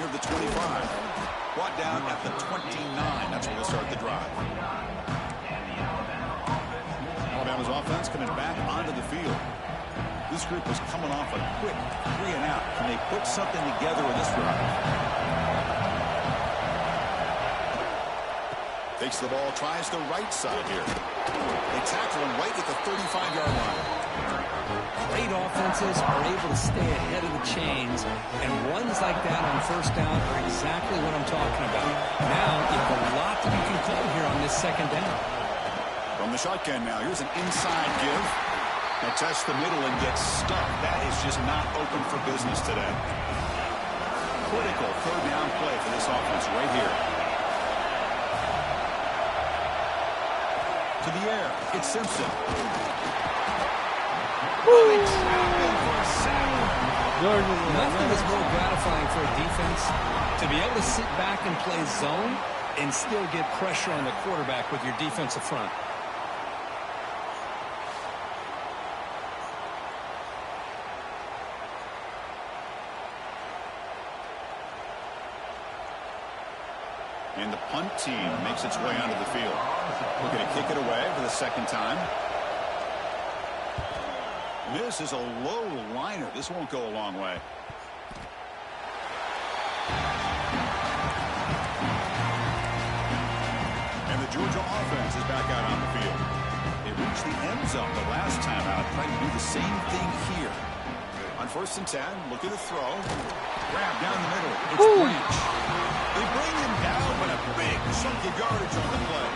near the 25. Brought down at the 29. That's where we'll start the drive. Alabama's offense coming back onto the field. This group was coming off a quick 3 and out. Can they put something together in this drive? Takes the ball, tries the right side here. They tackle him right at the 35-yard line. Great offenses are able to stay ahead of the chains, and runs like that on first down are exactly what I'm talking about. Now, you have a lot that you can call here on this second down. From the shotgun now, here's an inside give. Now test the middle and gets stuck. That is just not open for business today. Critical third down play for this offense right here. To the air, it's Simpson. Nothing is more gratifying for a defense to be able to sit back and play zone and still get pressure on the quarterback with your defensive front. And the punt team makes its way onto the field. We're going to kick it away for the second time. This is a low liner. This won't go a long way. And the Georgia offense is back out on the field. They reached the end zone the last time out, trying to do the same thing here. On 1st and 10, look at the throw. Grab down the middle. It's Branch. They bring him down, but a big chunk of yardage on the play.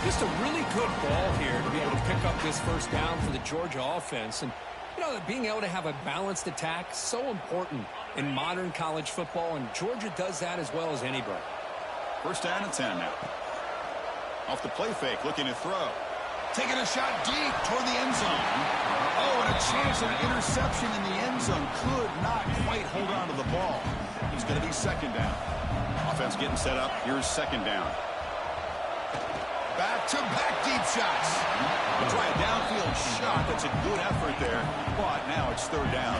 Just a really good ball here to be able to pick up this first down for the Georgia offense. And, you know, being able to have a balanced attack, so important in modern college football, and Georgia does that as well as anybody. 1st down and 10 now. Off the play fake, looking to throw. Taking a shot deep toward the end zone. Oh, and a chance of interception in the end zone. Could not quite hold on to the ball. He's going to be 2nd down. Offense getting set up. Here's 2nd down. Back-to-back deep shots. We'll try a downfield shot. That's a good effort there. But now it's 3rd down.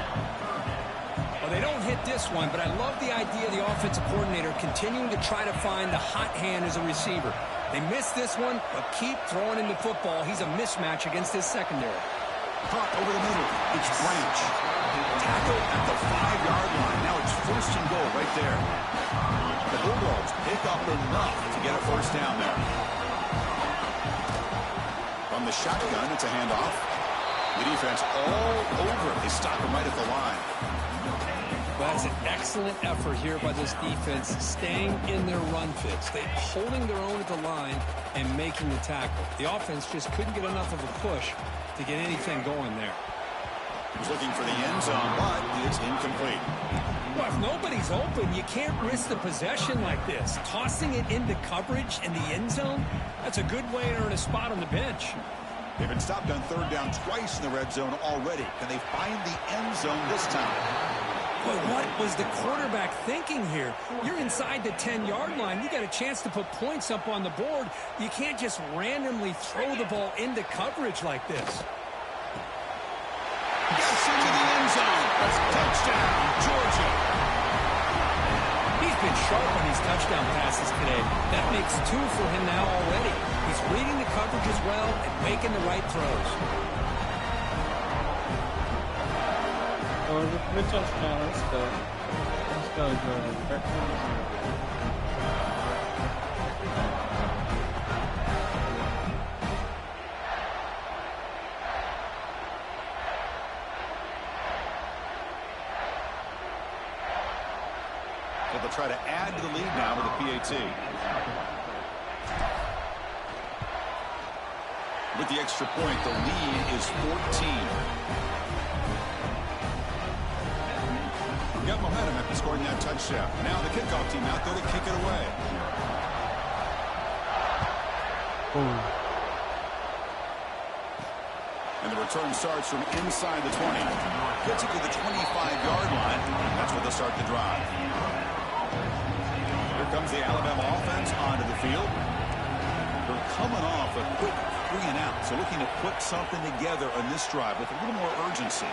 Well, they don't hit this one, but I love the idea of the offensive coordinator continuing to try to find the hot hand as a receiver. They missed this one, but keep throwing him the football. He's a mismatch against his secondary. Caught over the middle. It's Branch. Tackle at the 5-yard line. Now it's 1st and goal right there. The Bulldogs pick up enough to get a 1st down there. From the shotgun, it's a handoff. The defense all over it. They stop him right at the line. Well, that's an excellent effort here by this defense, staying in their run fits. They're holding their own at the line and making the tackle. The offense just couldn't get enough of a push to get anything going there. He's looking for the end zone, but it's incomplete. Well, if nobody's open, you can't risk the possession like this. Tossing it into coverage in the end zone, that's a good way to earn a spot on the bench. They've been stopped on 3rd down twice in the red zone already. Can they find the end zone this time? But what was the quarterback thinking here? You're inside the 10-yard line. You got a chance to put points up on the board. You can't just randomly throw the ball into coverage like this. Gets into the end zone. Touchdown, Georgia. He's been sharp on these touchdown passes today. That makes 2 for him now already. He's reading the coverage as well and making the right throws. Let's go. Let's go, Jordan. So they'll try to add to the lead now with a PAT. With the extra point, the lead is 14. Got momentum after scoring that touchdown. Now the kickoff team out there to kick it away. And the return starts from inside the 20. Gets it to the 25-yard line. That's where they'll start the drive. Here comes the Alabama offense onto the field. They're coming off a quick 3 and out. So looking to put something together on this drive with a little more urgency.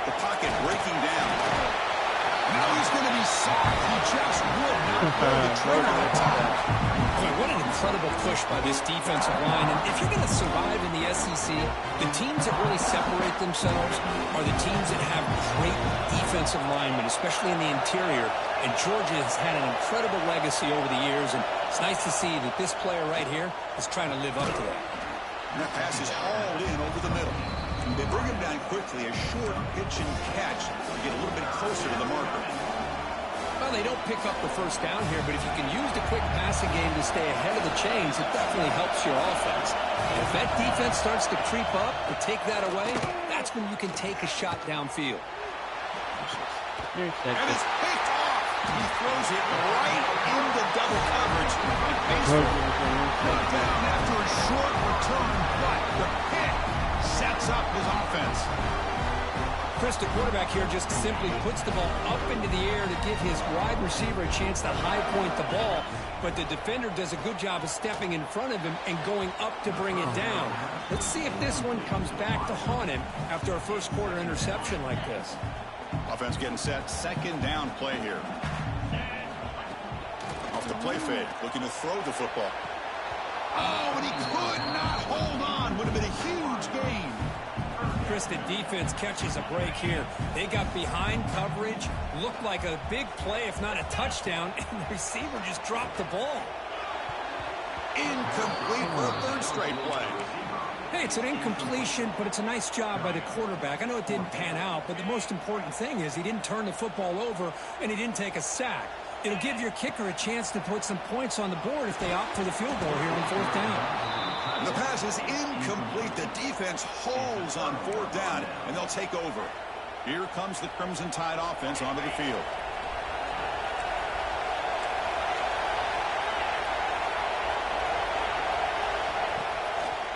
The pocket breaking down. Now he's going to be sacked. He just would not pull the trigger that time. Boy, what an incredible push by this defensive line. And if you're going to survive in the SEC, the teams that really separate themselves are the teams that have great defensive linemen, especially in the interior. And Georgia has had an incredible legacy over the years, and it's nice to see that this player right here is trying to live up to that. And that pass is hauled in over the middle. They bring him down quickly, a short pitch and catch to get a little bit closer to the marker. Well, they don't pick up the first down here, but if you can use the quick passing game to stay ahead of the chains, it definitely helps your offense. And if that defense starts to creep up or take that away, that's when you can take a shot downfield. And it's picked off. He throws it right into double coverage. And basically brought down after a short return, but the pick sets up his offense. Chris, the quarterback here just simply puts the ball up into the air to give his wide receiver a chance to high point the ball, but the defender does a good job of stepping in front of him and going up to bring it down. Let's see if this one comes back to haunt him after a first quarter interception like this. Offense getting set. Second down play here. Off the play fake. Looking to throw the football. Oh, and he could not hold on. Would have been a huge gain. Chris, the defense catches a break here. They got behind coverage. Looked like a big play, if not a touchdown. And the receiver just dropped the ball. Incomplete for a third straight play. Hey, it's an incompletion, but it's a nice job by the quarterback. I know it didn't pan out, but the most important thing is he didn't turn the football over and he didn't take a sack. It'll give your kicker a chance to put some points on the board if they opt for the field goal here on fourth down. The pass is incomplete. The defense holds on fourth down, and they'll take over. Here comes the Crimson Tide offense onto the field.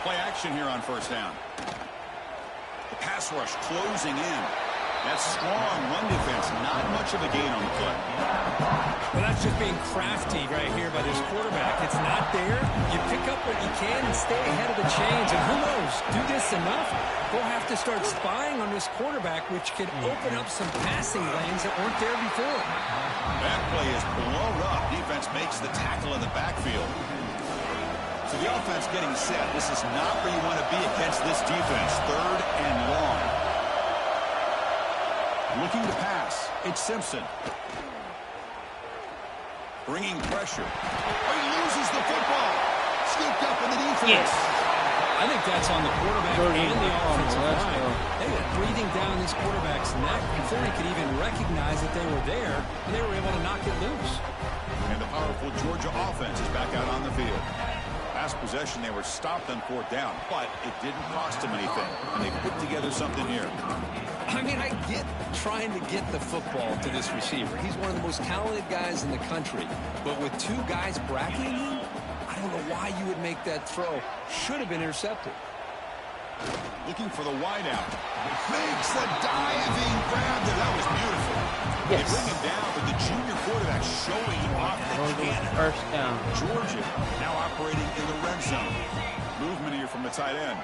Play action here on first down. The pass rush closing in. That strong run defense, not much of a gain on the play. Well, that's just being crafty right here by this quarterback. It's not there. You pick up what you can and stay ahead of the chains. And who knows, do this enough, we'll have to start spying on this quarterback, which could open up some passing lanes that weren't there before. That play is blown up. Defense makes the tackle in the backfield. So the offense getting set. This is not where you want to be against this defense. Third and long. Looking to pass. It's Simpson. Bringing pressure. Oh, he loses the football. Scooped up in the defense. Yes. I think that's on the quarterback and the offensive line. They were breathing down this quarterback's neck before he could even recognize that they were there, and they were able to knock it loose. And the powerful Georgia offense is back out on the field. Last possession, they were stopped on fourth down, but it didn't cost them anything, and they put together something here. I mean, I get trying to get the football to this receiver. He's one of the most talented guys in the country, but with two guys bracketing him, I don't know why you would make that throw. Should have been intercepted. Looking for the wideout. Makes a diving grab there. That was beautiful. Yes. They bring him down, but the junior quarterback showing off the cannon. First down. Georgia now operating in the red zone. Movement here from the tight end.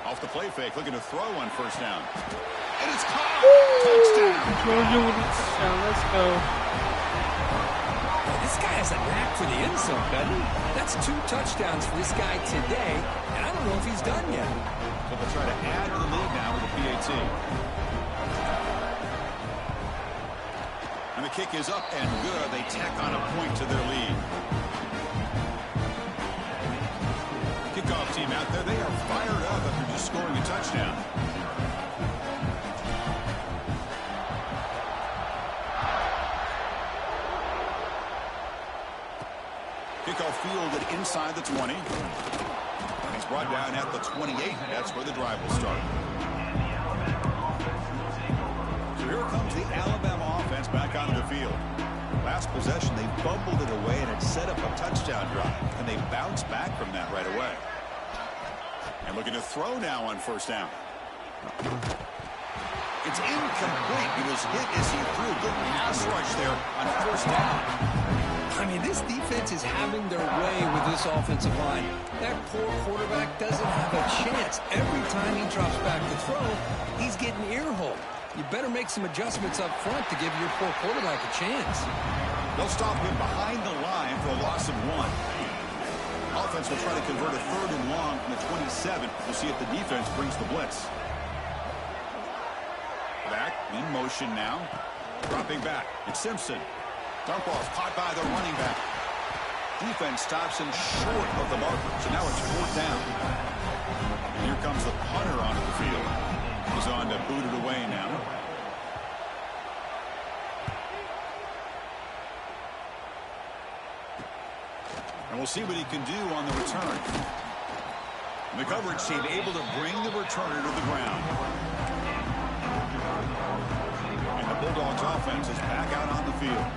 Off the play fake, looking to throw on first down. And it's caught. Touchdown. Georgia with a touchdown. Let's go. This guy has a knack for the end zone, doesn't he? That's 2 touchdowns for this guy today, and I don't know if he's done yet. So they'll try to add to the lead now with the PAT. And the kick is up and good. They tack on a point to their lead. Kickoff team out there, they are fired up after just scoring a touchdown. Kickoff fielded inside the 20. And he's brought down at the 28. That's where the drive will start. So here comes the Alabama offense back onto the field. Last possession, they bumbled it away, and it set up a touchdown drive. And they bounced back from that right away. And looking to throw now on first down. It's incomplete. He was hit as he threw. Good pass rush there on first down. I mean, this defense is having their way with this offensive line. That poor quarterback doesn't have a chance. Every time he drops back to throw, he's getting ear-holed. You better make some adjustments up front to give your poor quarterback a chance. They'll stop him behind the line for a loss of 1. Offense will try to convert a 3rd and long from the 27. We'll see if the defense brings the blitz. Back in motion now. Dropping back. It's Simpson. Dump off caught by the running back. Defense stops him short of the marker. So now it's 4th down. And here comes the punter onto the field. He's on to boot it away now. And we'll see what he can do on the return. The coverage team able to bring the returner to the ground. And the Bulldogs offense is back out on the field.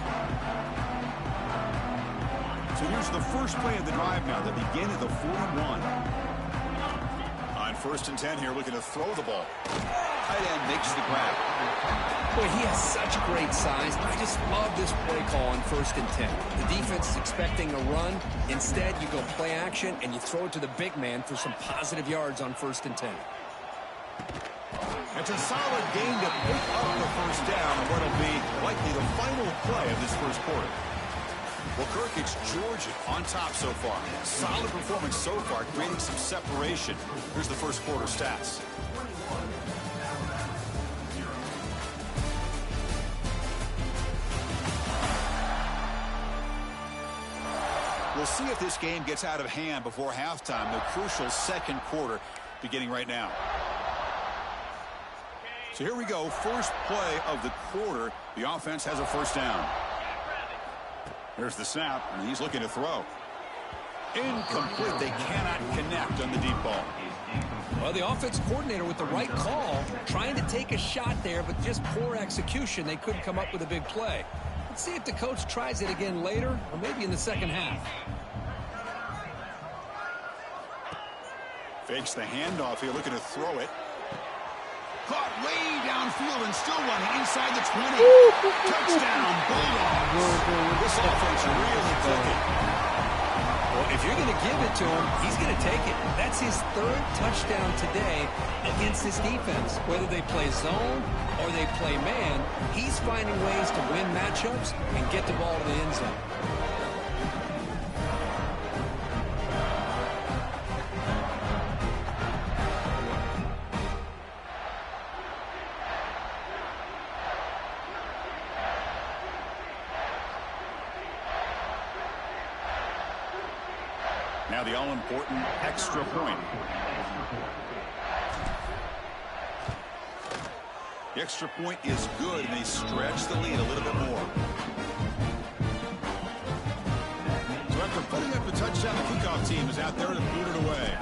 So here's the first play of the drive now. They begin at the 41. On 1st and 10 here, looking to throw the ball. Tight end makes the grab. Boy, he has such great size. I just love this play call on 1st and 10. The defense is expecting a run. Instead, you go play action, and you throw it to the big man for some positive yards on 1st and 10. It's a solid gain to pick up the 1st down on what will be likely the final play of this first quarter. Well, Kirk, it's Georgia on top so far. Solid performance so far, creating some separation. Here's the first quarter stats. We'll see if this game gets out of hand before halftime. The crucial second quarter beginning right now. So here we go. First play of the quarter. The offense has a 1st down. There's the snap, and he's looking to throw. Incomplete. They cannot connect on the deep ball. Well, the offense coordinator with the right call, trying to take a shot there, but just poor execution. They couldn't come up with a big play. Let's see if the coach tries it again later, or maybe in the second half. Fakes the handoff here, looking to throw it. Caught way downfield and still running inside the 20. Touchdown, Bulldogs. This offense really clicking. Well, if you're going to give it to him, he's going to take it. That's his 3rd touchdown today against this defense. Whether they play zone or they play man, he's finding ways to win matchups and get the ball to the end zone. Now the all-important extra point. The extra point is good, and they stretch the lead a little bit more. So after putting up the touchdown, the kickoff team is out there to boot it away.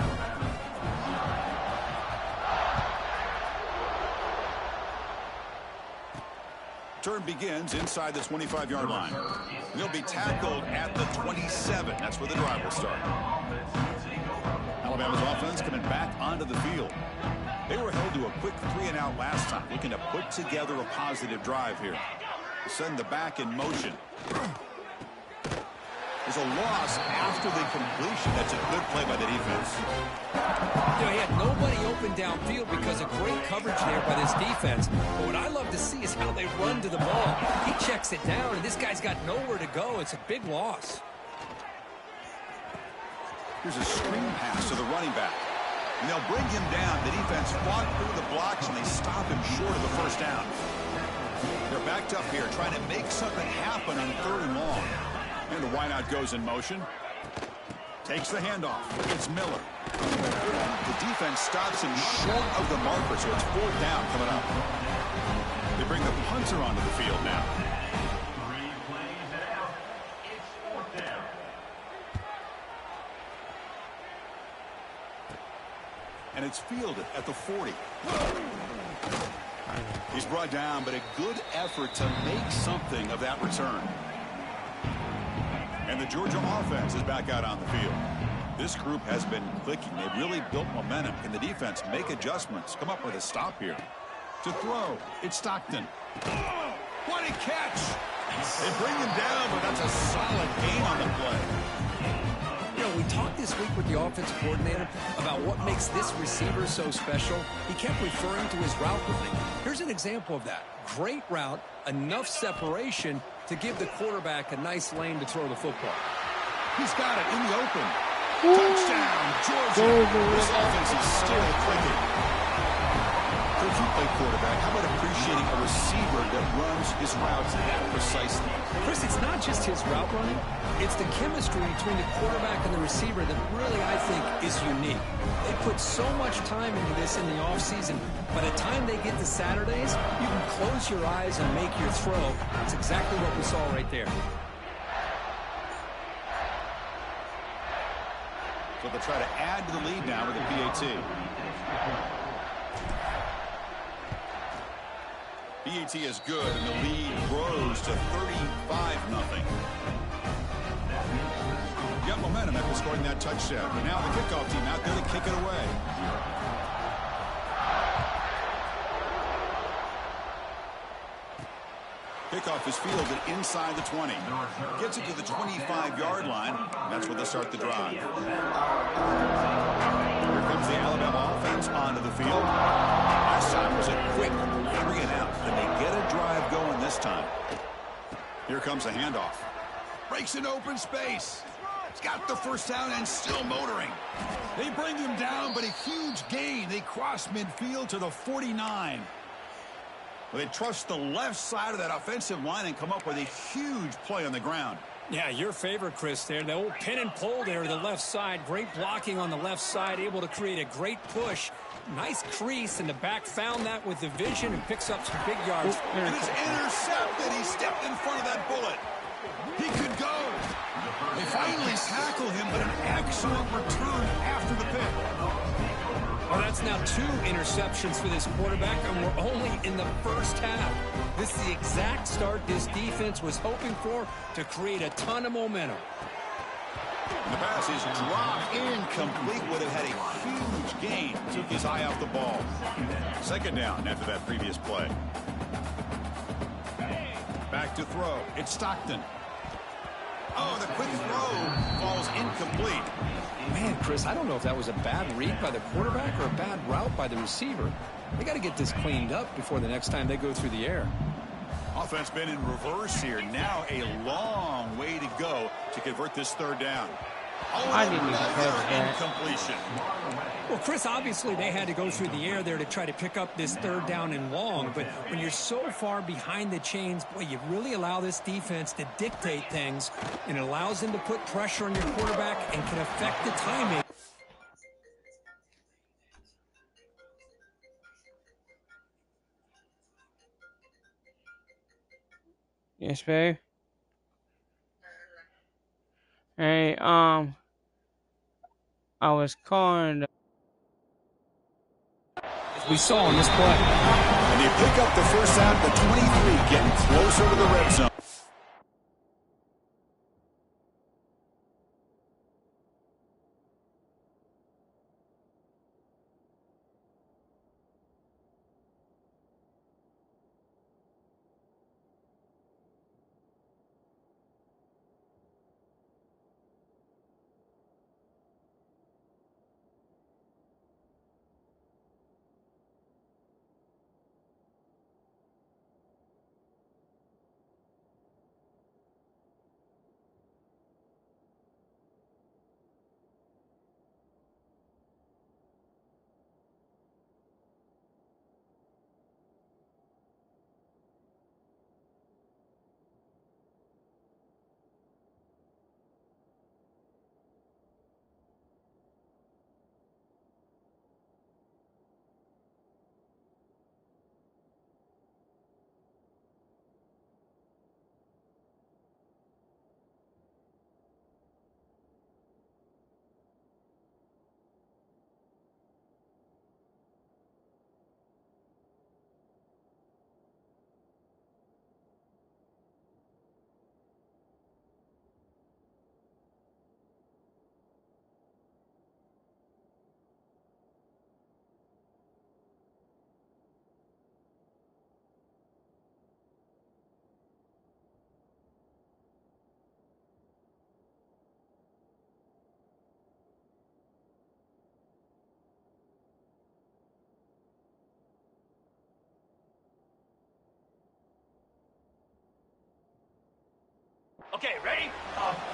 Turn begins inside the 25-yard line. They'll be tackled at the 27. That's where the drive will start. Alabama's offense coming back onto the field. They were held to a quick 3-and-out last time, looking to put together a positive drive here. Send the back in motion. There's a loss after the completion. That's a good play by the defense. You know, he had nobody open downfield because of great coverage there by this defense. But what I love to see is how they run to the ball. He checks it down, and this guy's got nowhere to go. It's a big loss. Here's a screen pass to the running back. And they'll bring him down. The defense fought through the blocks, and they stop him short of the 1st down. They're backed up here, trying to make something happen on 3rd and long. And the wideout goes in motion. Takes the handoff. It's Miller. The defense stops him short of the marker, so it's 4th down coming up. They bring the punter onto the field now. And it's fielded at the 40. He's brought down, but a good effort to make something of that return. And the Georgia offense is back out on the field. This group has been clicking. They've really built momentum. Can the defense make adjustments? Come up with a stop here. To throw, it's Stockton. What a catch! They bring him down, but that's a solid gain on the play. You know, we talked this week with the offensive coordinator about what makes this receiver so special. He kept referring to his route running. Here's an example of that. Great route, enough separation to give the quarterback a nice lane to throw the football. He's got it in the open. Touchdown, Georgia. This offense is still clicking. If you play quarterback, how about appreciating a receiver that runs his routes that precisely? Chris, it's not just his route running. It's the chemistry between the quarterback and the receiver that really, I think, is unique. They put so much time into this in the offseason. By the time they get to Saturdays, you can close your eyes and make your throw. It's exactly what we saw right there. So they'll try to add to the lead now with a PAT. PAT is good, and the lead grows to 35-0. Got momentum after scoring that touchdown. Now the kickoff team out there to kick it away. Kickoff is fielded inside the 20. Gets it to the 25-yard line. That's where they start the drive. Here comes the Alabama offense onto the field. Last time was a quick 3 and out. Can they get a drive going this time? Here comes a handoff. Breaks an open space. He's got the first down and still motoring. They bring him down, but a huge gain. They cross midfield to the 49. Well, they trust the left side of that offensive line and come up with a huge play on the ground. Yeah, your favorite, Chris, there. The old pin and pull there to the left side. Great blocking on the left side, able to create a great push. Nice crease, and the back found that with the vision and picks up some big yards. And it's intercepted. He stepped in front of that bullet. He could go. They finally tackle him, but an excellent return after the pick. Well, that's now 2 interceptions for this quarterback, and we're only in the first half. This is the exact start this defense was hoping for to create a ton of momentum. The pass is dropped incomplete. Would have had a huge gain. Took his eye off the ball. Second down after that previous play. Back to throw. It's Stockton. Oh, the quick throw falls incomplete. Man, Chris, I don't know if that was a bad read by the quarterback or a bad route by the receiver. They got to get this cleaned up before the next time they go through the air. Offense been in reverse here. Now a long way to go to convert this third down. Oh, I didn't even catch that. Incompletion. Well, Chris, obviously they had to go through the air there to try to pick up this third down and long, but when you're so far behind the chains, boy, you really allow this defense to dictate things, and it allows them to put pressure on your quarterback and can affect the timing. Yes, babe. Hey, I was calling. We saw on this play. And you pick up the first down at the 23, getting closer to the red zone.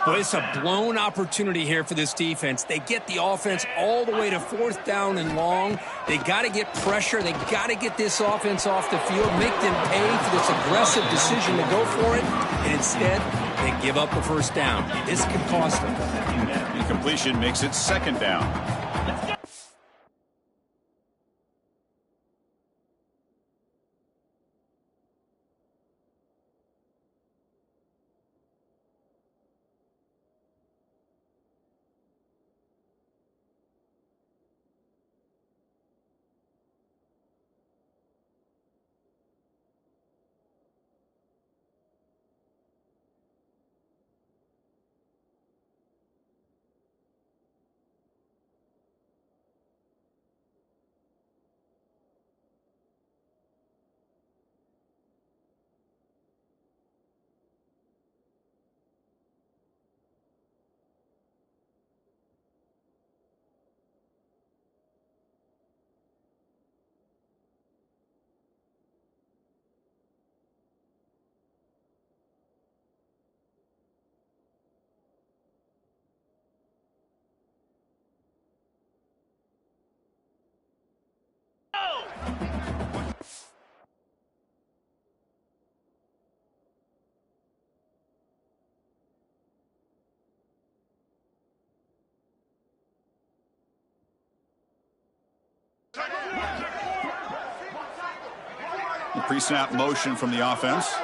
Well, it's a blown opportunity here for this defense. They get the offense all the way to 4th down and long. They got to get pressure. They got to get this offense off the field, make them pay for this aggressive decision to go for it, and instead they give up the 1st down. This could cost them. Incompletion makes it 2nd down. The pre-snap motion from the offense.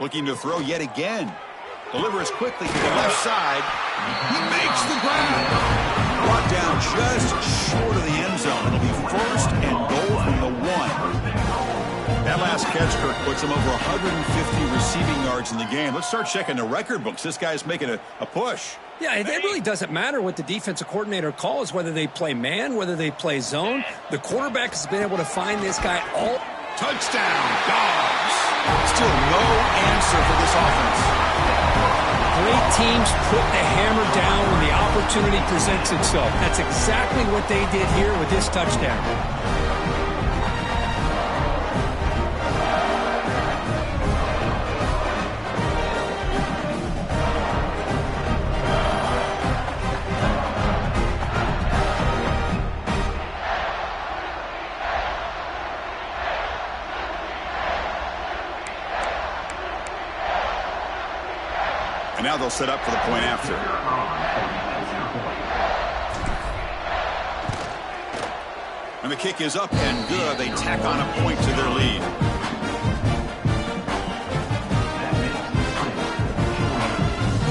Looking to throw yet again. Delivers quickly to the left side. He makes the grab. Brought down just short of the end zone. It'll be 1st and goal from the 1. That last catch, Kirk, puts him over 150 receiving yards in the game. Let's start checking the record books. This guy's making a push. Yeah, it really doesn't matter what the defensive coordinator calls, whether they play man, whether they play zone. The quarterback has been able to find this guy all. Touchdown, Dogs. Still no answer for this offense. Great teams put the hammer down when the opportunity presents itself. That's exactly what they did here with this touchdown. And now they'll set up for the point after. And the kick is up and good. They tack on a point to their lead.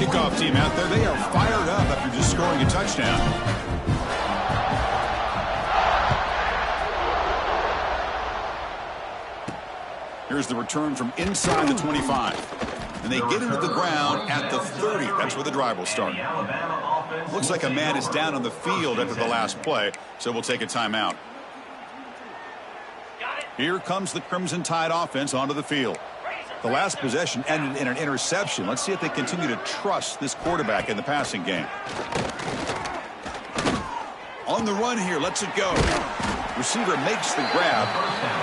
Kickoff team out there. They are fired up after just scoring a touchdown. Here's the return from inside the 25. And they get into the ground at the 30. That's where the drive will start. Looks like a man is down on the field after the last play, so we'll take a timeout. Here comes the Crimson Tide offense onto the field. The last possession ended in an interception. Let's see if they continue to trust this quarterback in the passing game. On the run here, lets it go. Receiver makes the grab.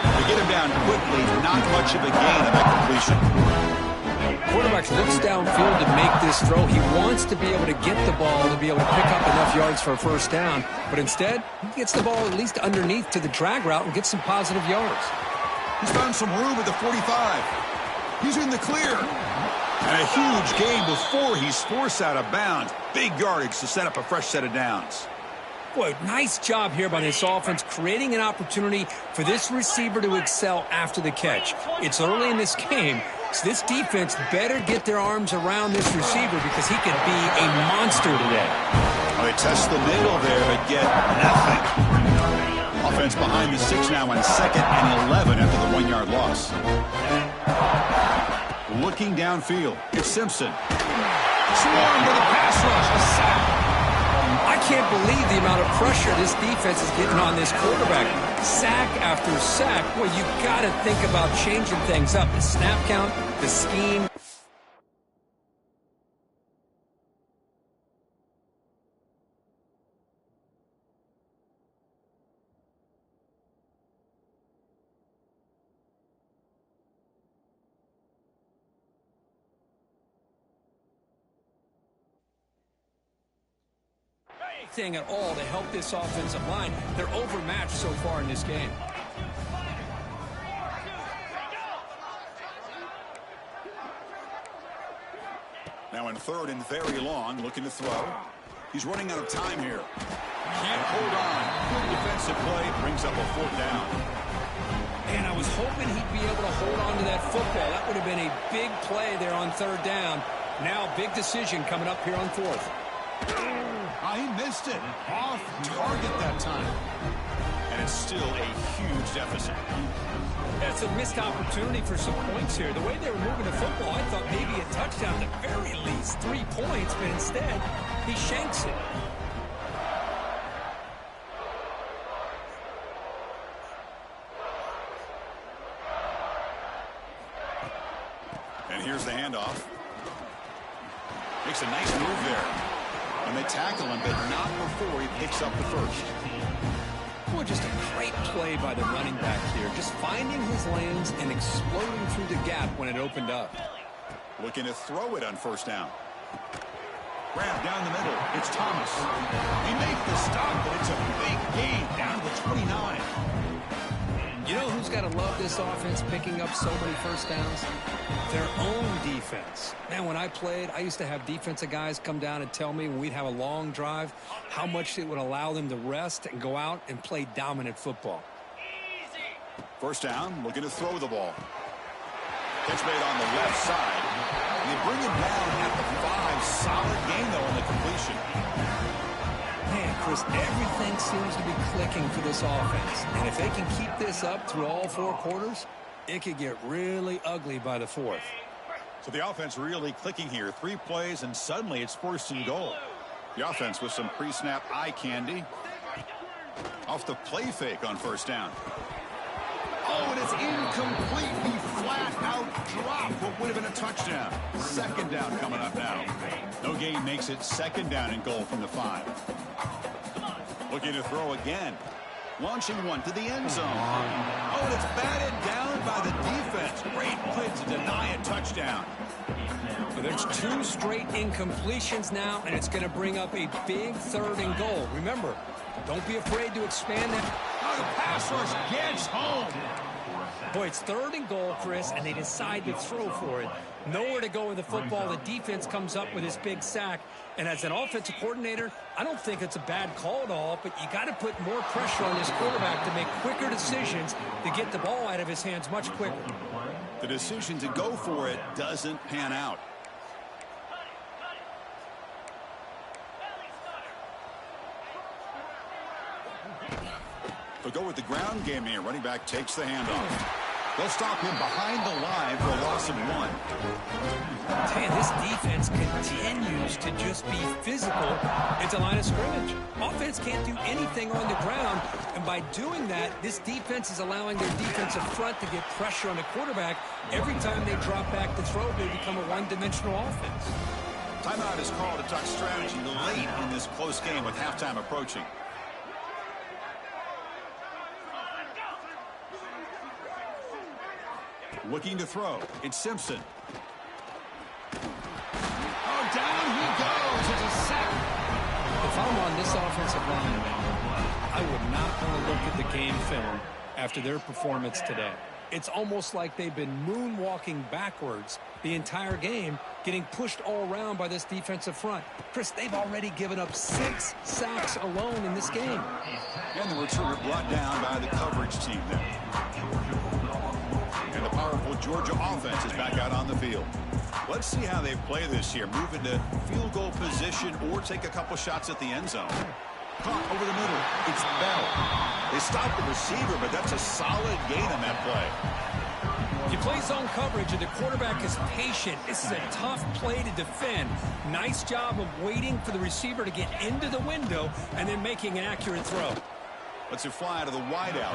They get him down quickly. Not much of a gain on that completion. Quarterback looks downfield to make this throw. He wants to be able to get the ball to be able to pick up enough yards for a 1st down. But instead, he gets the ball at least underneath to the drag route and gets some positive yards. He's found some room at the 45. He's in the clear. And a huge gain before he's forced out of bounds. Big yardage to set up a fresh set of downs. Boy, nice job here by this offense, creating an opportunity for this receiver to excel after the catch. It's early in this game, so this defense better get their arms around this receiver because he could be a monster today. Well, they test the middle there, but get nothing. Offense behind the 6 now on 2nd and 11 after the 1-yard loss. Looking downfield, it's Simpson. Swarmed with a pass rush, a sack. I can't believe the amount of pressure this defense is getting on this quarterback. Sack after sack. Well, you got to think about changing things up. The snap count, the scheme. anything at all to help this offensive line. They're overmatched so far in this game. Now in third and very long, looking to throw. He's running out of time here. Can't hold on. Good defensive play, brings up a 4th down. And I was hoping he'd be able to hold on to that football. That would have been a big play there on 3rd down. Now big decision coming up here on 4th. He missed it. Off target that time. And it's still a huge deficit. That's a missed opportunity for some points here. The way they were moving the football, I thought maybe a touchdown at the very least. 3 points, but instead, he shanks it. And here's the handoff. Makes a nice move there. And they tackle him, but not before he picks up the first. Well, just a great play by the running back here. Just finding his lanes and exploding through the gap when it opened up. Looking to throw it on 1st down. Grab down the middle. It's Thomas. He makes the stop, but it's a big gain down to 29. You know who's got to love this offense picking up so many first downs? Their own defense. Man, when I played, I used to have defensive guys come down and tell me when we'd have a long drive how much it would allow them to rest and go out and play dominant football. 1st down, looking to throw the ball. Catch made on the left side. And they bring him down at the 5. Solid gain, though, on the completion. Man, Chris, everything seems to be clicking for this offense. And if they can keep this up through all 4 quarters, it could get really ugly by the 4th. So the offense really clicking here. 3 plays, and suddenly it's 1st and goal. The offense with some pre-snap eye candy. Off the play fake on 1st down. Oh, and it's incomplete. He flat out dropped what would have been a touchdown. 2nd down coming up now. No gain makes it 2nd down and goal from the 5. Looking to throw again. Launching one to the end zone. Oh, and it's batted down by the defense. Great play to deny a touchdown. Well, there's 2 straight incompletions now, and it's going to bring up a big 3rd and goal. Remember, don't be afraid to expand that. Oh, the pass rush gets home. Boy, it's 3rd and goal, Chris, and they decide to throw for it. Nowhere to go with the football. The defense comes up with this big sack. And as an offensive coordinator, I don't think it's a bad call at all, but you got to put more pressure on this quarterback to make quicker decisions to get the ball out of his hands much quicker. The decision to go for it doesn't pan out. They'll go with the ground game here. Running back takes the handoff. They'll stop him behind the line for a loss of 1. Man, this defense continues to just be physical at the line of scrimmage. Offense can't do anything on the ground, and by doing that, this defense is allowing their defensive front to get pressure on the quarterback. Every time they drop back to throw, they become a one-dimensional offense. Timeout is called to talk strategy late in this close game with halftime approaching. Looking to throw. It's Simpson. Oh, down he goes. It's a sack. If I'm on this offensive line, I would not want to look at the game film after their performance today. It's almost like they've been moonwalking backwards the entire game, getting pushed all around by this defensive front. Chris, they've already given up 6 sacks alone in this game. And the returner brought down by the coverage team there. And the powerful Georgia offense is back out on the field. Let's see how they play this year. Move into field goal position or take a couple shots at the end zone. Caught over the middle. It's Bell. They stopped the receiver, but that's a solid gain on that play. You play zone coverage and the quarterback is patient. This is a tough play to defend. Nice job of waiting for the receiver to get into the window and then making an accurate throw. Lets it fly to the wideout.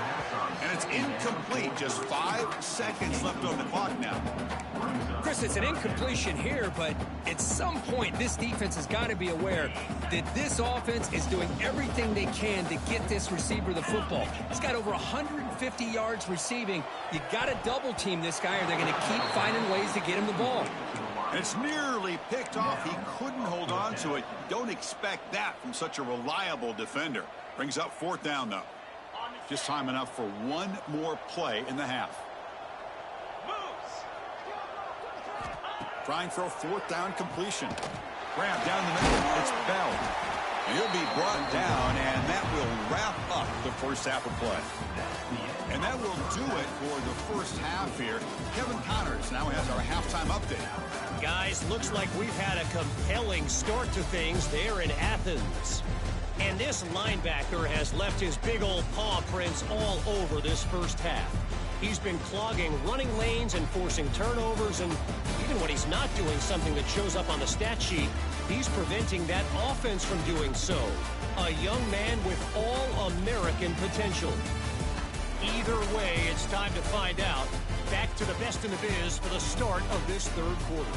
And it's incomplete. Just 5 seconds left on the clock now. Chris, it's an incompletion here, but at some point, this defense has got to be aware that this offense is doing everything they can to get this receiver the football. He's got over 150 yards receiving. You got to double team this guy or they're going to keep finding ways to get him the ball. And it's nearly picked off. He couldn't hold on to it. Don't expect that from such a reliable defender. Brings up 4th down, though. Just time enough for one more play in the half. Trying for a 4th down completion. Grab down the middle. It's Bell. And he'll be brought down, and that will wrap up the first half of play. And that will do it for the first half here. Kevin Connors now has our halftime update. Guys, looks like we've had a compelling start to things there in Athens. And this linebacker has left his big old paw prints all over this first half. He's been clogging running lanes and forcing turnovers, and even when he's not doing something that shows up on the stat sheet, he's preventing that offense from doing so. A young man with all-American potential. Either way, it's time to find out. Back to the best in the biz for the start of this third quarter.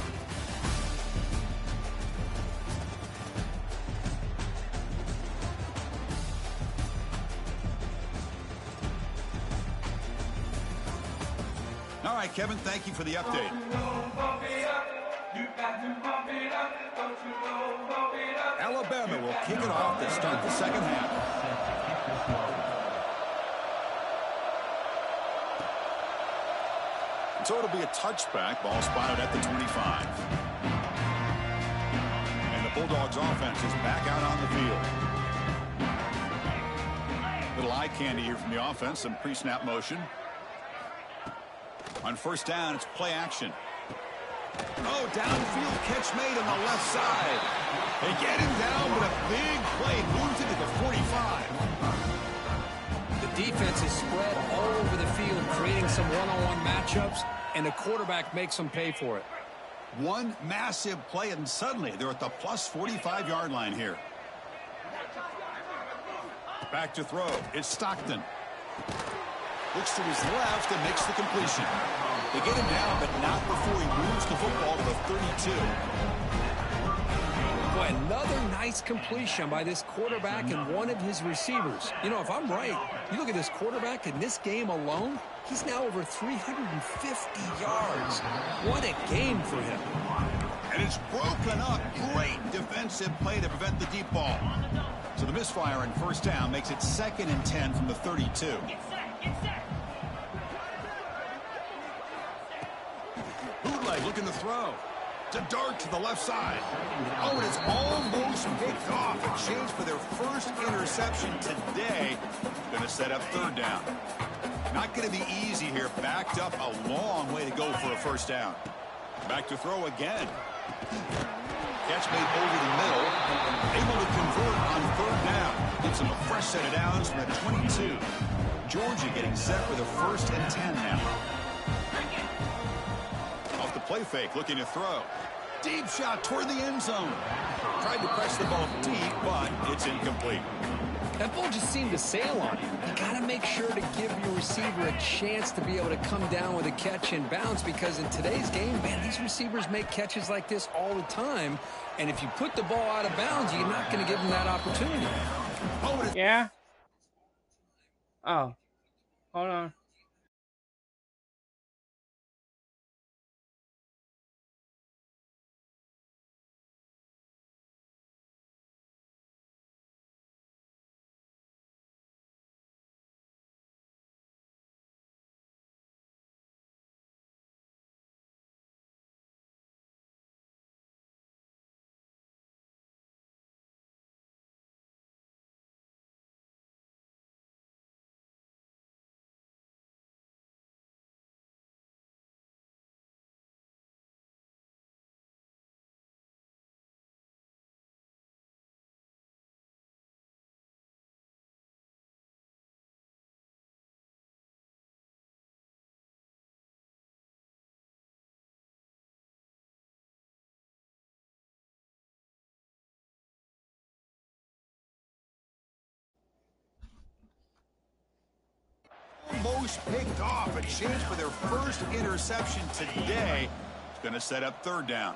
All right, Kevin, thank you for the update. Alabama will kick it off to start the second half. So it'll be a touchback. Ball spotted at the 25. And the Bulldogs offense is back out on the field. Little eye candy here from the offense. Some pre-snap motion. On first down, it's play action. Oh, downfield catch made on the left side. They get him down, but a big play moves into the 45. The defense is spread all over the field, creating some one-on-one matchups, and the quarterback makes them pay for it. One massive play, and suddenly they're at the plus 45-yard line here. Back to throw. It's Stockton. Looks to his left and makes the completion. They get him down, but not before he moves the football to the 32. Boy, another nice completion by this quarterback and one of his receivers. You know, if I'm right, you look at this quarterback in this game alone, he's now over 350 yards. What a game for him. And it's broken up. Great defensive play to prevent the deep ball. So the misfire on first down makes it 2nd and 10 from the 32. Bootleg looking to throw. To dart to the left side. Oh, and it's almost picked off. A chance for their first interception today. Going to set up 3rd down. Not going to be easy here. Backed up a long way to go for a first down. Back to throw again. Catch made over the middle. Able to convert on 3rd down. Gives them a fresh set of downs from the 22. Georgia getting set for the 1st and 10 now. Off the play fake, looking to throw. Deep shot toward the end zone. Tried to press the ball deep, but it's incomplete. That ball just seemed to sail on him. You got to make sure to give your receiver a chance to be able to come down with a catch and bounce, because in today's game, man, these receivers make catches like this all the time. And if you put the ball out of bounds, you're not going to give them that opportunity. Yeah. Oh. Hold on. Almost picked off. A chance for their first interception today. It's going to set up 3rd down.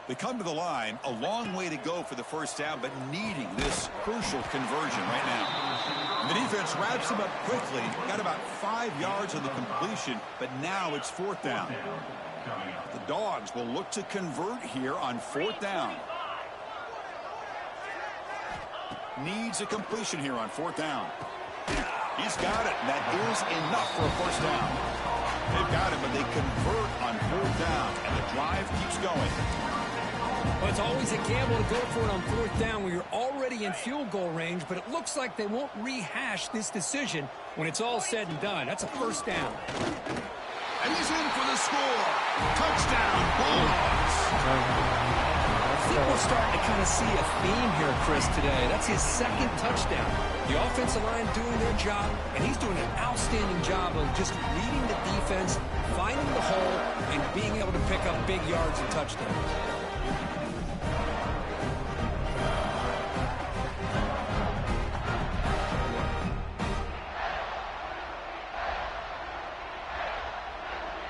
They come to the line, a long way to go for the first down, but needing this crucial conversion right now. And the defense wraps him up quickly. Got about 5 yards on the completion, but now it's 4th down. The Dogs Hogs will look to convert here on 4th down. Needs a completion here on 4th down. He's got it. That is enough for a first down. They've got it, but they convert on 4th down, and the drive keeps going. Well, it's always a gamble to go for it on 4th down when you're already in field goal range, but it looks like they won't rehash this decision when it's all said and done. That's a first down. And he's in for the score. Touchdown, Bulldogs. I think we're starting to kind of see a theme here, Chris, today. That's his 2nd touchdown. The offensive line doing their job, and he's doing an outstanding job of just reading the defense, finding the hole, and being able to pick up big yards and touchdowns.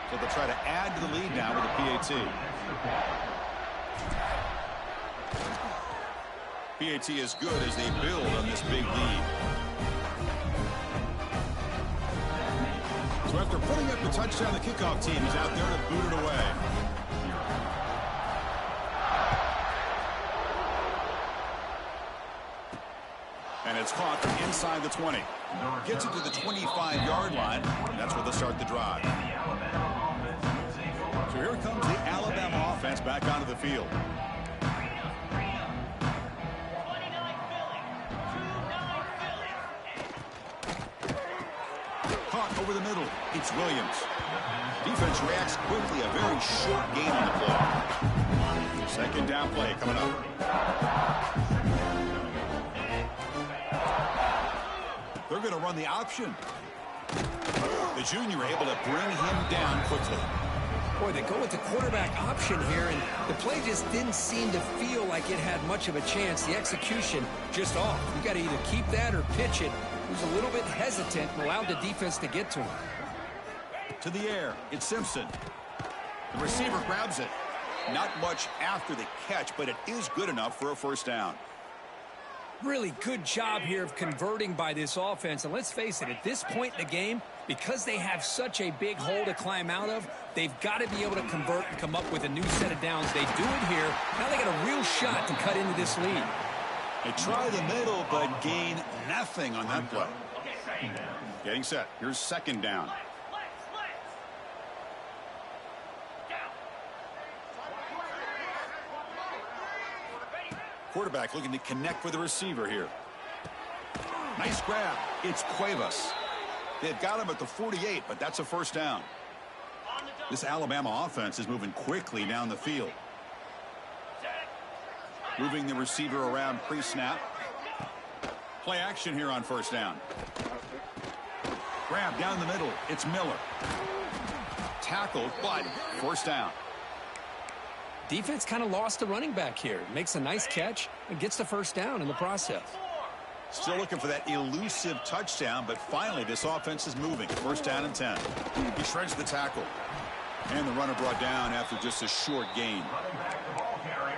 So they'll try to add to the lead now with a PAT. PAT is good as they build on this big lead. So after putting up the touchdown, the kickoff team is out there to boot it away. And it's caught from inside the 20. Gets it to the 25-yard line. That's where they'll start the drive. So here comes the Alabama offense back onto the field. Caught over the middle. It's Williams. Defense reacts quickly. A very short gain on the play. 2nd down play coming up. They're going to run the option. The junior able to bring him down quickly. Boy, they go with the quarterback option here, and the play just didn't seem to feel like it had much of a chance. The execution just off. You got to either keep that or pitch it. He was a little bit hesitant and allowed the defense to get to him. To the air, it's Simpson. The receiver grabs it. Not much after the catch, but it is good enough for a first down. Really good job here of converting by this offense. And let's face it, at this point in the game, because they have such a big hole to climb out of, they've got to be able to convert and come up with a new set of downs. They do it here. Now they got a real shot to cut into this lead. They try the middle, but gain nothing on that play. Getting set. Here's 2nd down. Quarterback looking to connect with the receiver here. Nice grab. It's Cuevas. They've got him at the 48, but that's a first down. This Alabama offense is moving quickly down the field. Moving the receiver around pre-snap. Play action here on 1st down. Grab down the middle. It's Miller. Tackled, but 1st down. Defense kind of lost the running back here. Makes a nice catch and gets the first down in the process. Still looking for that elusive touchdown, but finally this offense is moving. 1st down and 10. He shreds the tackle. And the runner brought down after just a short gain.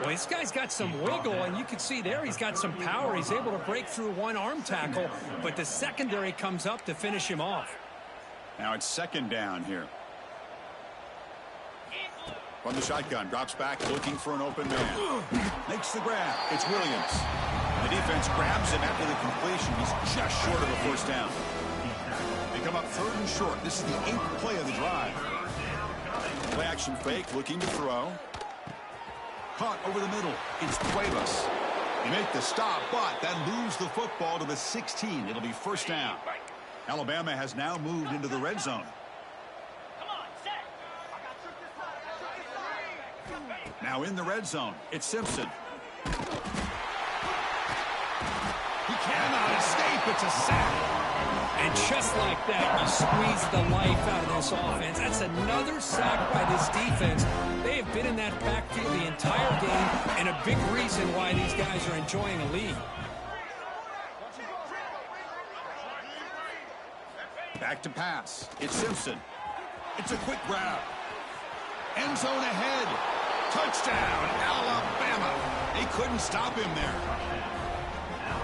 Well, this guy's got some wiggle, and you can see there he's got some power. He's able to break through one arm tackle, but the secondary comes up to finish him off. Now it's 2nd down here. From the shotgun, drops back, looking for an open man. Makes the grab. It's Williams. And the defense grabs him after the completion. He's just short of a first down. They come up 3rd and short. This is the 8th play of the drive. Play action fake, looking to throw. Caught over the middle. It's Cuevas. They make the stop, but then lose the football to the 16. It'll be first down. Alabama has now moved into the red zone. Now in the red zone, it's Simpson. He cannot escape. It's a sack. And just like that, you squeeze the life out of this offense. That's another sack by this defense. They have been in that backfield the entire game, and a big reason why these guys are enjoying a lead. Back to pass. It's Simpson. It's a quick grab. End zone ahead. Touchdown, Alabama. They couldn't stop him there.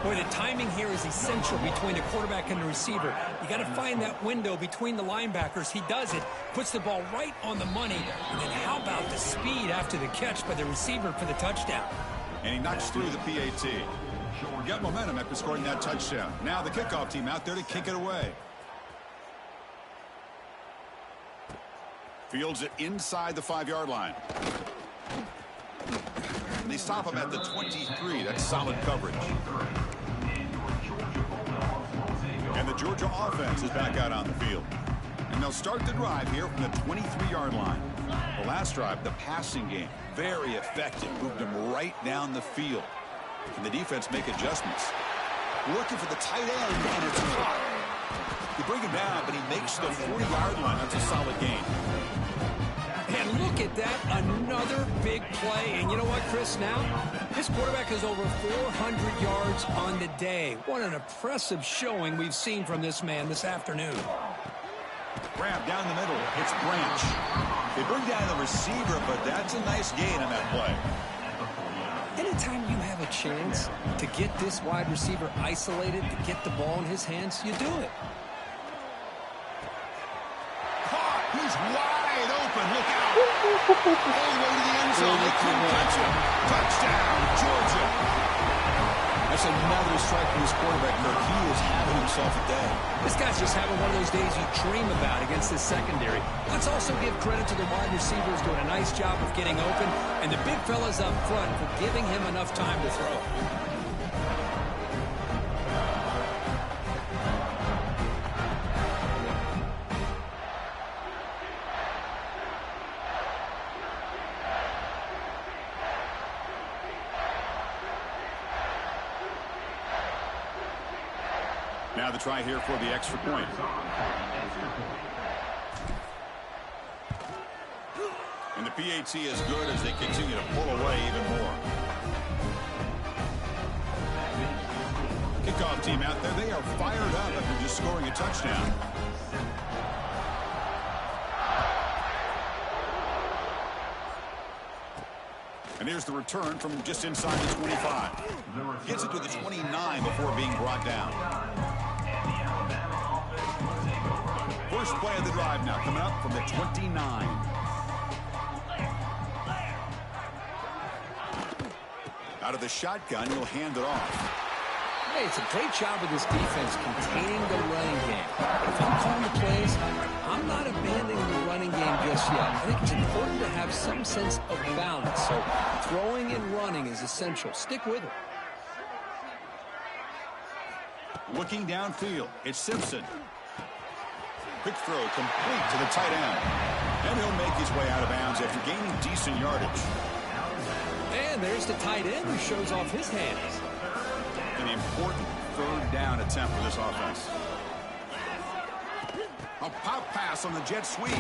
Boy, the timing here is essential between the quarterback and the receiver. You got to find that window between the linebackers. He does it, puts the ball right on the money, and then how about the speed speed after the catch by the receiver for the touchdown. And he knocks through the PAT. Got momentum after scoring that touchdown. Now the kickoff team out there to kick it away. Fields it inside the 5-yard line. They stop him at the 23. That's solid coverage. And the Georgia offense is back out on the field. And they'll start the drive here from the 23-yard line. The last drive, the passing game, very effective. Moved them right down the field. Can the defense make adjustments? Looking for the tight end, and it's caught. They bring him down, but he makes the 40-yard line. That's a solid gain. And look at that, another big play. And you know what, Chris, now? This quarterback has over 400 yards on the day. What an impressive showing we've seen from this man this afternoon. Grab down the middle. It's Branch. They bring down the receiver, but that's a nice gain on that play. Anytime you have a chance to get this wide receiver isolated, to get the ball in his hands, you do it. Caught. He's wide open. Look out. All the way to the end zone. They couldn't catch him. Touchdown, Georgia. That's another strike from this quarterback, Kirk. He is having himself a day. This guy's just having one of those days you dream about against this secondary. Let's also give credit to the wide receivers doing a nice job of getting open, and the big fellas up front for giving him enough time to throw. Now the try here for the extra point. And the PAT is good as they continue to pull away even more. Kickoff team out there. They are fired up after just scoring a touchdown. And here's the return from just inside the 25. Gets it to the 29 before being brought down. First play of the drive now coming up from the 29. Out of the shotgun, he'll hand it off. Hey, it's a great job of this defense containing the running game. If I'm calling the plays, I'm not abandoning the running game just yet. I think it's important to have some sense of balance. So throwing and running is essential. Stick with it. Looking downfield, it's Simpson. Quick throw complete to the tight end. And he'll make his way out of bounds after gaining decent yardage. And there's the tight end who shows off his hands. An important third down attempt for this offense. A pop pass on the jet sweep.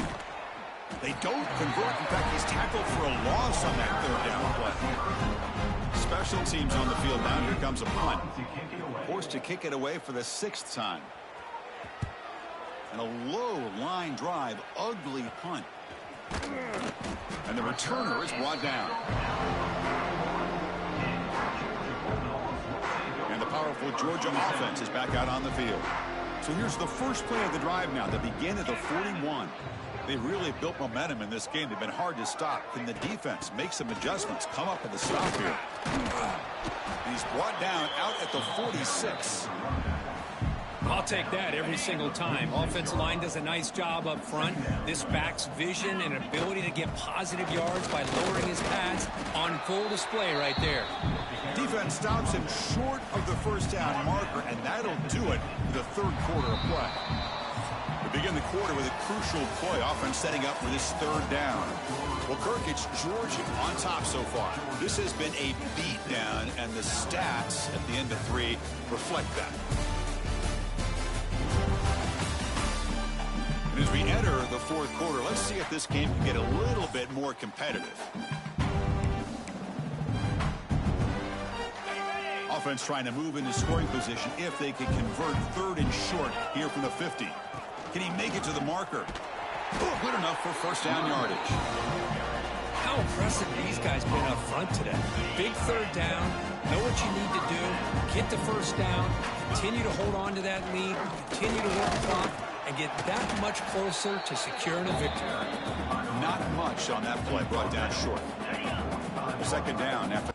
They don't convert. In fact, he's tackled for a loss on that third down play. Special teams on the field now. Here comes a punt. Forced to kick it away for the 6th time. And a low line drive, ugly punt. And the returner is brought down. And the powerful Georgia offense is back out on the field. So here's the first play of the drive now. They begin at the 41. They really built momentum in this game. They've been hard to stop. Can the defense make some adjustments? Come up with a stop here. And he's brought down out at the 46. I'll take that every single time. Offensive line does a nice job up front. This back's vision and ability to get positive yards by lowering his pads on full display right there. Defense stops him short of the first down marker, and that'll do it for the third quarter of play. We begin the quarter with a crucial play. Offense setting up for this third down. Well, Kirk, it's Georgia on top so far. This has been a beatdown, and the stats at the end of 3 reflect that. And as we enter the fourth quarter, let's see if this game can get a little bit more competitive. Offense trying to move into scoring position if they can convert third and short here from the 50. Can he make it to the marker? Oh, good enough for first down yardage. How impressive these guys been up front today. Big third down. Know what you need to do. Get the first down. Continue to hold on to that lead. Continue to work the clock and get that much closer to securing a victory. not much on that play, brought down short. Second down after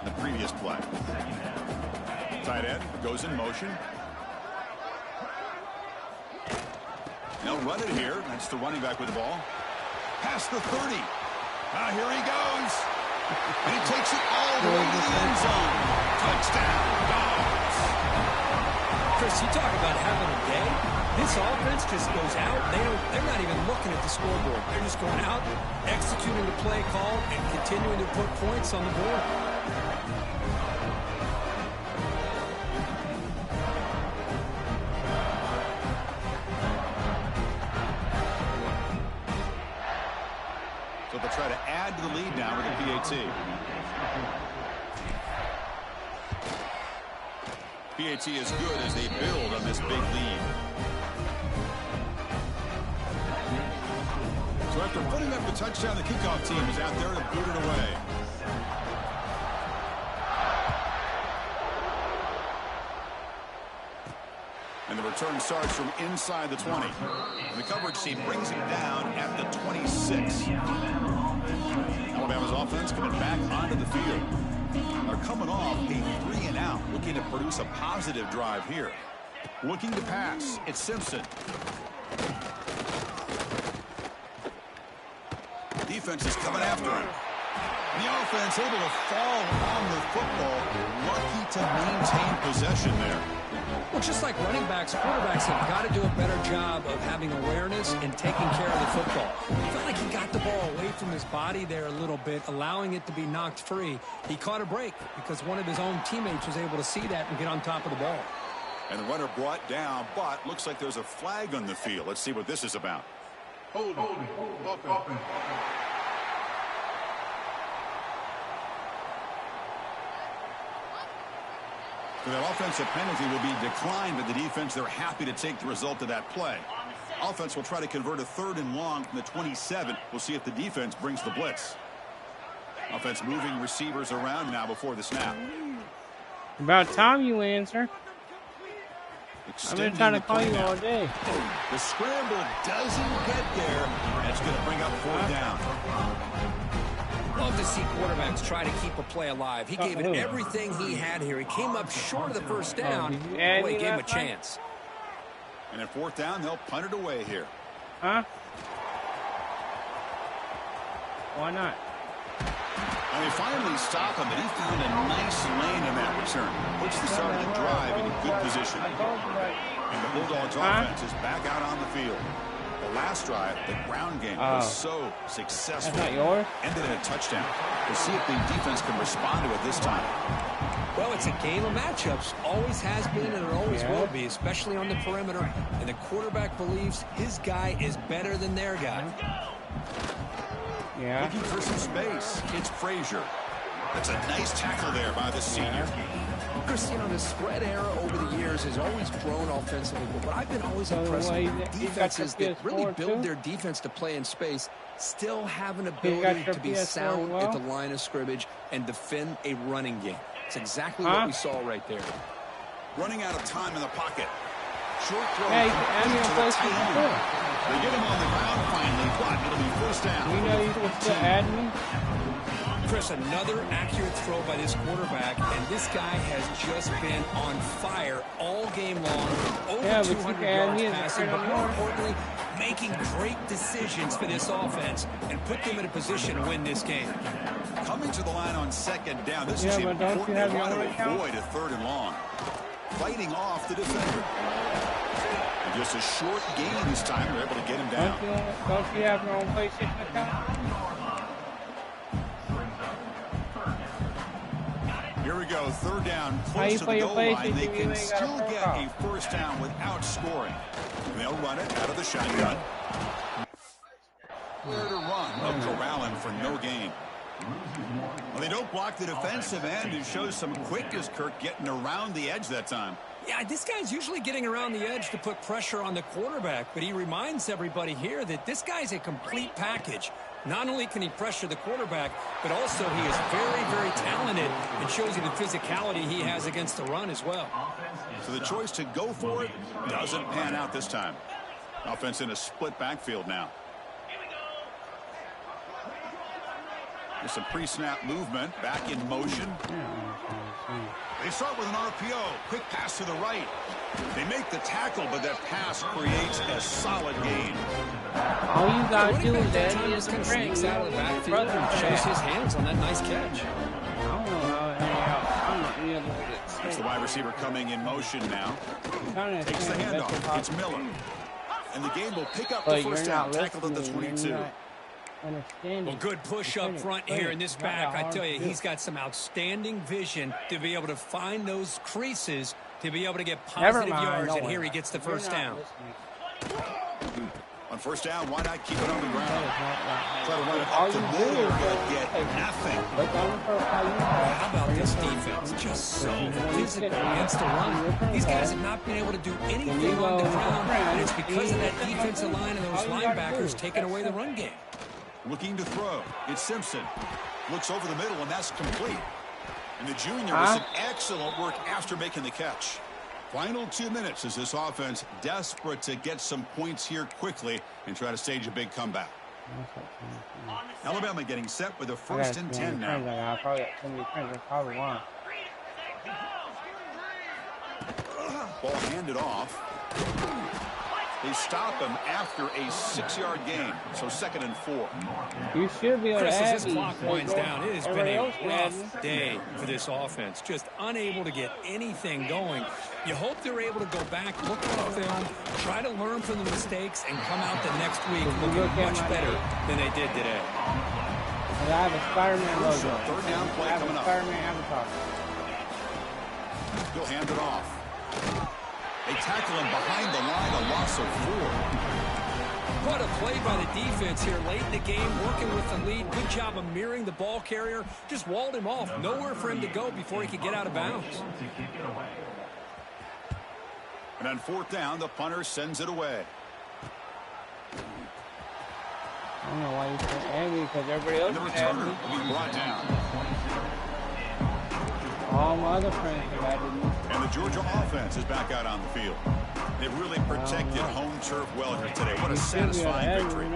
the previous play. Tight end goes in motion. They'll run it here. That's the running back with the ball. Past the 30. Here he goes. And he takes it all the way to the end zone. Touchdown, Dogs. Chris, you talk about having a day. This offense just goes out. They're not even looking at the scoreboard. They're just going out, executing the play call, and continuing to put points on the board. So they'll try to add to the lead now with a PAT. PAT is good as they build on this big lead. So after putting up the touchdown, the kickoff team is out there to boot it away. And the return starts from inside the 20. And the coverage team brings him down at the 26. Alabama's offense coming back onto the field. They're coming off a 3-and-out, looking to produce a positive drive here. Looking to pass, it's Simpson. Defense is coming after him. The offense able to fall on the football, lucky to maintain possession there. Well, just like running backs, quarterbacks have got to do a better job of having awareness and taking care of the football. It felt like he got the ball away from his body there a little bit, allowing it to be knocked free. He caught a break because one of his own teammates was able to see that and get on top of the ball. And the runner brought down, but looks like there's a flag on the field. Let's see what this is about. Hold on. So that offensive penalty will be declined by the defense. They're happy to take the result of that play. Offense will try to convert a 3rd and long from the 27. We'll see if the defense brings the blitz. Offense moving receivers around now before the snap. About time you answer. I've been trying to call you all day. The scramble doesn't get there. That's going to bring up 4th down. Love to see quarterbacks try to keep a play alive. He gave it everything he had here. He came up short of the first down. Boy, he gave him a chance. And at 4th down, they'll punt it away here. Huh? Why not? And they finally stop him, but he found a nice lane in that return. Puts the start of the drive in good position. And the Bulldogs offense is back out on the field. The last drive, the ground game was so successful. That's not yours? Ended in a touchdown. We'll see if the defense can respond to it this time. Well, it's a game of matchups. Always has been and it always will be, especially on the perimeter. And the quarterback believes his guy is better than their guy. Yeah. Looking for some space. It's Frazier. That's a nice tackle there by the senior. Chris, you know, the spread era over the years has always grown offensively, but I've been always impressed with defenses that really build their defense to play in space, still have an ability to be sound at the line of scrimmage and defend a running game. It's exactly what we saw right there. Running out of time in the pocket. Short throw. Hey, they get him on the ground finally, but it'll be 1st down. You know you can still add me? Chris, another accurate throw by this quarterback, and this guy has just been on fire all game long. Over 200 yards passing, but more importantly, making great decisions for this offense and put them in a position to win this game. Coming to the line on 2nd down. This is important. They want to avoid a 3rd and long. Fighting off the defender. And just a short gain this time. They're able to get him down. Don't you have your own PlayStation account? Here we go, 3rd down, close to the goal line. They can still get a 1st down without scoring. And they'll run it out of the shotgun. Where to run? They'll corral him for no gain. Well, they don't block the defensive end, who shows some quickness, Kirk, getting around the edge that time. Yeah, this guy's usually getting around the edge to put pressure on the quarterback, but he reminds everybody here that this guy's a complete package. Not only can he pressure the quarterback, but also he is very, very talented and shows you the physicality he has against the run as well. So the choice to go for it doesn't pan out this time. Offense in a split backfield now. There's some pre-snap movement, back in motion. They start with an RPO. Quick pass to the right. They make the tackle, but that pass creates a solid gain. All you gotta do is that that he is kind of friend. sneaks out of the backfield and shows his hands on that nice catch. I don't know how. I'm not really It's the wide receiver coming in motion now. Takes the handoff. It's Miller. And the game will pick up the first down. Tackled at the 22. Well, good push up front here in this back. I tell you, he's got some outstanding vision to be able to find those creases, to be able to get positive yards, and here he gets the first down. On first down, why not keep it on the ground? Try to run it up the middle, but get nothing. How about this defense? Just so physical against the run. These guys have not been able to do anything on the ground, and it's because of that defensive line and those linebackers taking away the run game. Looking to throw. It's Simpson. Looks over the middle, and that's complete. And the junior with some excellent work after making the catch. Final 2 minutes as this offense desperate to get some points here quickly and try to stage a big comeback. Alabama getting set with a 1st and 10 now. Ball handed off. They stop him after a 6-yard gain, so 2nd and 4. You should be able to Chris, as this clock winds down, it has been a rough day for this offense. Just unable to get anything going. You hope they're able to go back, look at the film, try to learn from the mistakes, and come out the next week looking much better than they did today. I have a Spider-Man logo. Third down play coming up. Spider-Man avatar. He'll hand it off. They tackle him behind the line, a loss of 4. What a play by the defense here late in the game, working with the lead. Good job of mirroring the ball carrier. Just walled him off. Nowhere for him to go before he could get out of bounds. And on 4th down, the punter sends it away. I don't know why you so angry, because everybody else The is returner angry. will be brought down. All my other friends have had it. And the Georgia offense is back out on the field. They've really protected home turf well here today. What a satisfying victory.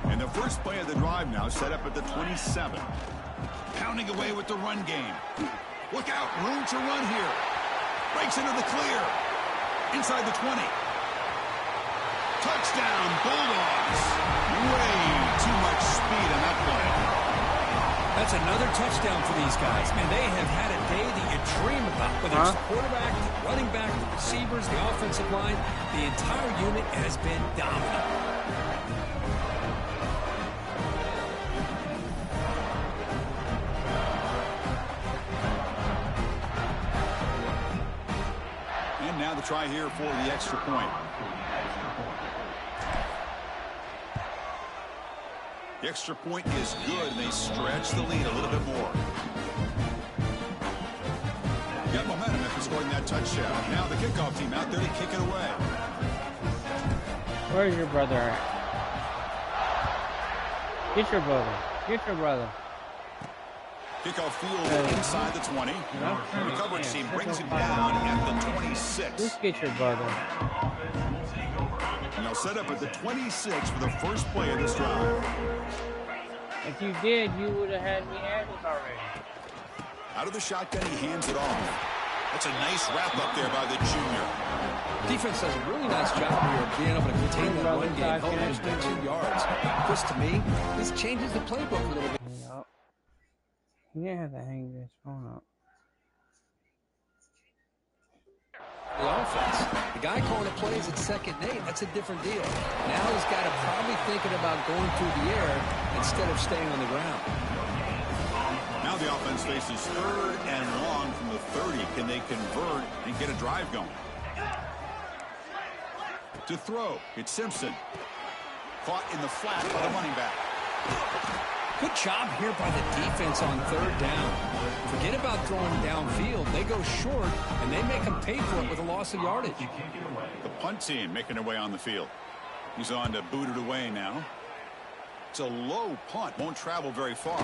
And the first play of the drive now set up at the 27. Pounding away with the run game. Look out, room to run here. Breaks into the clear. Inside the 20. Touchdown, Bulldogs. Way too much speed on that play. That's another touchdown for these guys. Man, they have had a day that you dream about. Whether it's the quarterback, the running back, the receivers, the offensive line, the entire unit has been dominant. And now the try here for the extra point. The extra point is good, and they stretch the lead a little bit more. Got momentum after scoring that touchdown. Now the kickoff team out there to kick it away. Where's your brother at? Get your brother. Get your brother. Kickoff field inside the 20. The coverage team brings it down at the 26. Just get your brother. And they'll set up at the 26 for the first play of this drive. If you did, you would have had me at it already. Out of the shotgun, he hands it off. That's a nice wrap up there by the junior. Defense does a really nice job here of being able to contain that run game, held it to 2 yards. Chris, to me, this changes the playbook a little bit. Yep. You didn't have to hang this phone up. The offense. The guy calling the plays at 2nd and 8, that's a different deal. Now he's got to probably thinking about going through the air instead of staying on the ground. Now the offense faces 3rd and long from the 30. Can they convert and get a drive going? To throw, it's Simpson. Caught in the flat by the running back. Good job here by the defense on 3rd down. Forget about throwing downfield. They go short, and they make them pay for it with a loss of yardage. The punt team making their way on the field. He's on to boot it away now. It's a low punt. Won't travel very far.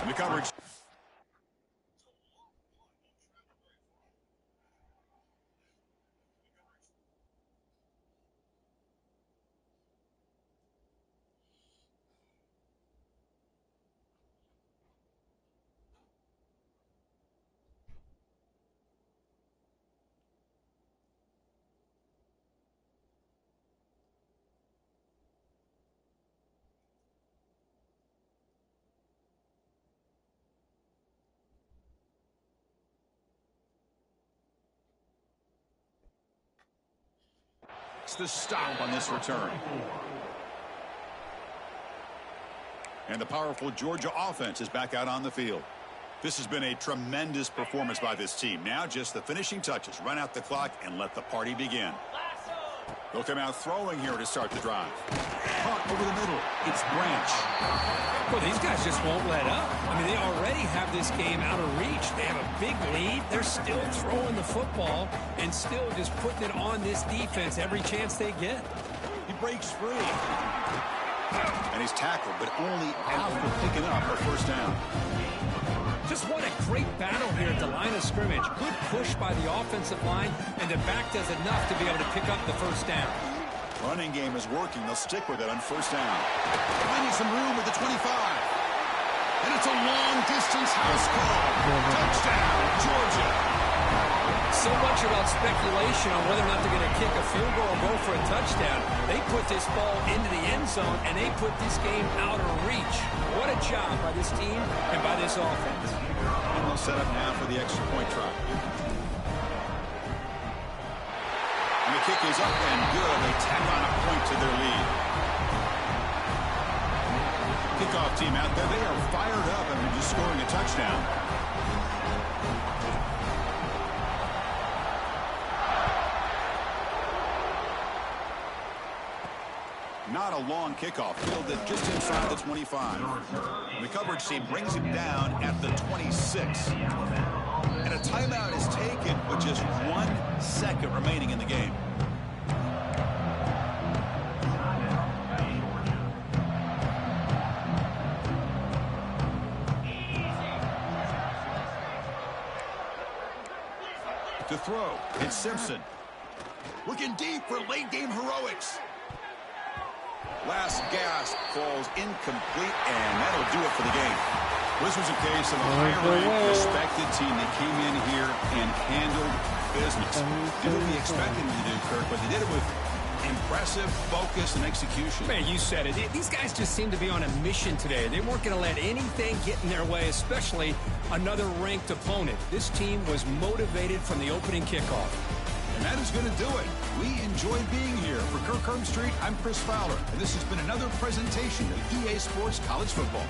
And the coverage. It's the stop on this return. And the powerful Georgia offense is back out on the field. This has been a tremendous performance by this team. Now just the finishing touches. Run out the clock and let the party begin. They'll come out throwing here to start the drive. Punt over the middle. It's Branch. Well, these guys just won't let up. I mean, they already have this game out of reach. They have a big lead. They're still throwing the football and still just putting it on this defense every chance they get. He breaks free. And he's tackled, but only after picking up a first down. Just what a great battle here at the line of scrimmage. Good push by the offensive line, and the back does enough to be able to pick up the first down. Running game is working. They'll stick with it on first down. Finding some room with the 25. And it's a long-distance house call. Touchdown, Georgia. So much about speculation on whether or not they're going to kick a field goal or go for a touchdown. They put this ball into the end zone, and they put this game out of reach. What a job by this team and by this offense. And they'll set up now for the extra point try. And the kick is up and good. They tack on a point to their lead. Kickoff team out there. They are fired up after just scoring a touchdown. Not a long kickoff. Fielded just inside the 25. The coverage team brings him down at the 26. And a timeout is taken with just 1 second remaining in the game. To throw, it's Simpson. Looking deep for late game heroics. Last gasp falls incomplete, and that'll do it for the game. This was a case of a high-ranked, respected team that came in here and handled business. Did what we expected them to do, Kirk, but they did it with impressive focus and execution. Man, you said it. These guys just seem to be on a mission today. They weren't going to let anything get in their way, especially another ranked opponent. This team was motivated from the opening kickoff. And that is going to do it. We enjoy being here. For Kirk Herbstreit, I'm Chris Fowler, and this has been another presentation of EA Sports College Football.